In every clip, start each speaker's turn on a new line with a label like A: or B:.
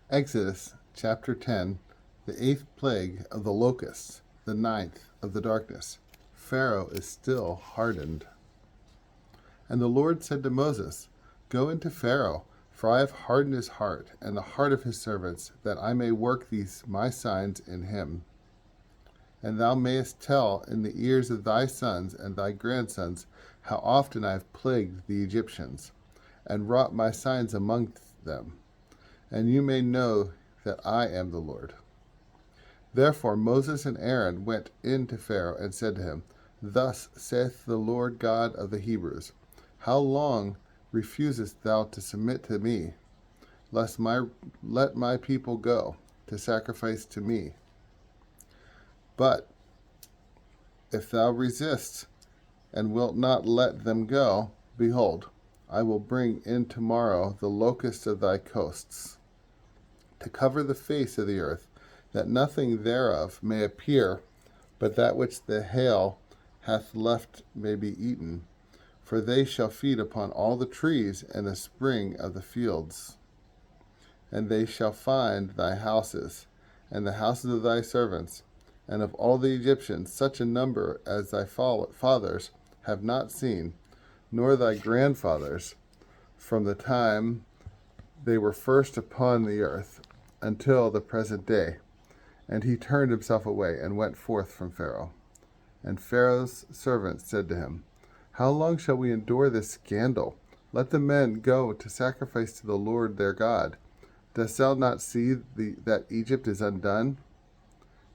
A: Exodus chapter 10, the 8th plague of the locusts, the ninth of the darkness. Pharaoh is still hardened. And the Lord said to Moses, Go into Pharaoh, for I have hardened his heart and the heart of his servants, that I may work these my signs in him. And thou mayest tell in the ears of thy sons and thy grandsons how often I have plagued the Egyptians, and wrought my signs among them. And you may know that I am the Lord. Therefore Moses and Aaron went in to Pharaoh and said to him, Thus saith the Lord God of the Hebrews, How long refusest thou to submit to me, lest let my people go to sacrifice to me? But if thou resist and wilt not let them go, behold, I will bring in tomorrow the locusts of thy coasts, to cover the face of the earth, that nothing thereof may appear, but that which the hail hath left may be eaten. For they shall feed upon all the trees and the spring of the fields. And they shall find thy houses, and the houses of thy servants, and of all the Egyptians, such a number as thy fathers have not seen, nor thy grandfathers, from the time they were first upon the earth, until the present day. And he turned himself away, and went forth from Pharaoh. And Pharaoh's servants said to him, How long shall we endure this scandal? Let the men go to sacrifice to the Lord their God. Dost thou not see that Egypt is undone?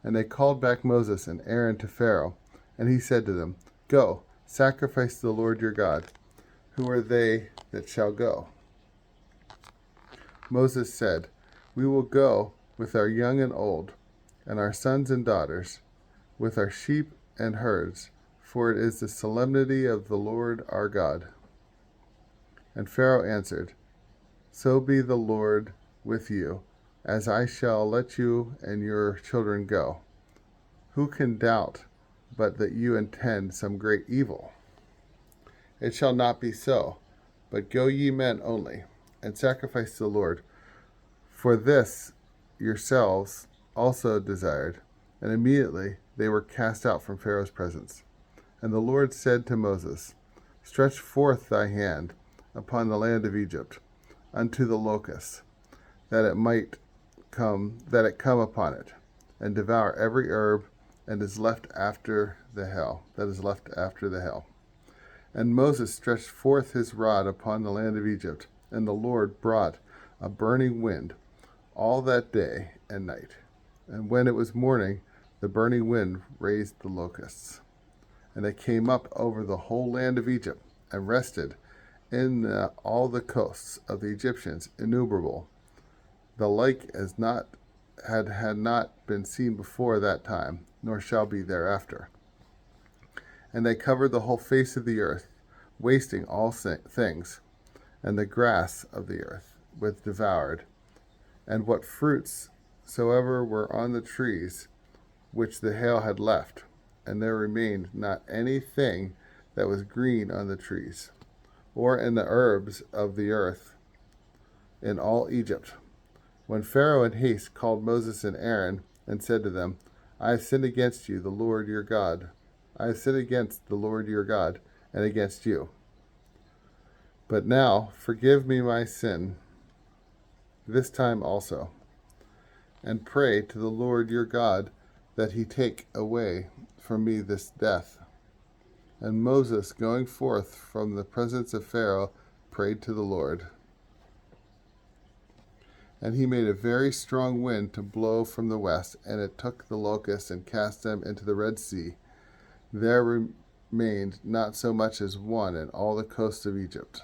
A: And they called back Moses and Aaron to Pharaoh, and he said to them, Go, sacrifice to the Lord your God. Who are they that shall go? Moses said, We will go with our young and old, and our sons and daughters, with our sheep and herds, for it is the solemnity of the Lord our God. And Pharaoh answered, So be the Lord with you, as I shall let you and your children go. Who can doubt but that you intend some great evil? It shall not be so, but go ye men only, and sacrifice to the Lord. For this yourselves also desired. And immediately they were cast out from Pharaoh's presence. And the Lord said to Moses, Stretch forth thy hand upon the land of Egypt unto the locusts, that it come upon it, and devour every herb that is left after the hail. And Moses stretched forth his rod upon the land of Egypt, and the Lord brought a burning wind all that day and night. And when it was morning, the burning wind raised the locusts. And they came up over the whole land of Egypt, and rested in all the coasts of the Egyptians, innumerable. The like had not been seen before that time, nor shall be thereafter. And they covered the whole face of the earth, wasting all things, and the grass of the earth was devoured, and what fruits soever were on the trees which the hail had left, and there remained not anything that was green on the trees, or in the herbs of the earth in all Egypt. When Pharaoh in haste called Moses and Aaron, and said to them, I have sinned against you, the Lord your God. I have sinned against the Lord your God, and against you. But now forgive me my sin this time also, and pray to the Lord your God that he take away from me this death. And Moses, going forth from the presence of Pharaoh, prayed to the Lord. And he made a very strong wind to blow from the west, and it took the locusts and cast them into the Red Sea. There remained not so much as one in all the coast of Egypt.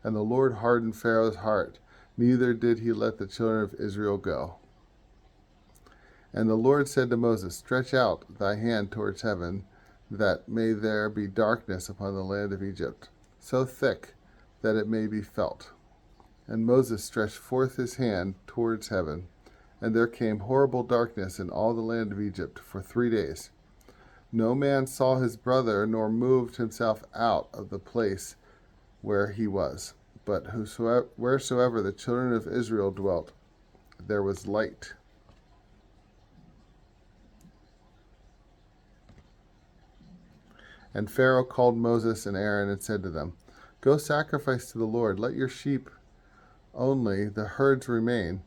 A: And the Lord hardened Pharaoh's heart, neither did he let the children of Israel go. And the Lord said to Moses, Stretch out thy hand towards heaven, that may there be darkness upon the land of Egypt, so thick that it may be felt. And Moses stretched forth his hand towards heaven, and there came horrible darkness in all the land of Egypt for 3 days. No man saw his brother, nor moved himself out of the place where he was. But wheresoever the children of Israel dwelt, there was light. And Pharaoh called Moses and Aaron and said to them, Go sacrifice to the Lord. Let your sheep only, the herds remain.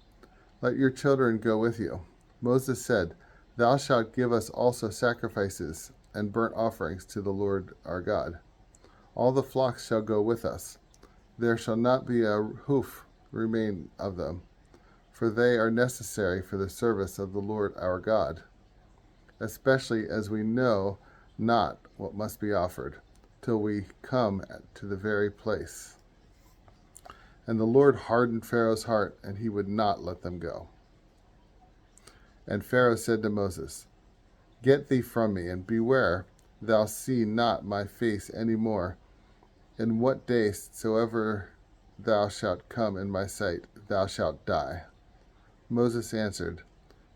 A: Let your children go with you. Moses said, Thou shalt give us also sacrifices and burnt offerings to the Lord our God. All the flocks shall go with us. There shall not be a hoof remain of them, for they are necessary for the service of the Lord our God, especially as we know not what must be offered, till we come to the very place. And the Lord hardened Pharaoh's heart, and he would not let them go. And Pharaoh said to Moses, Get thee from me, and beware thou see not my face any more. In what day soever thou shalt come in my sight, thou shalt die. Moses answered,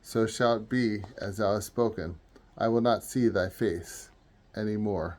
A: So shall it be as thou hast spoken. I will not see thy face any more.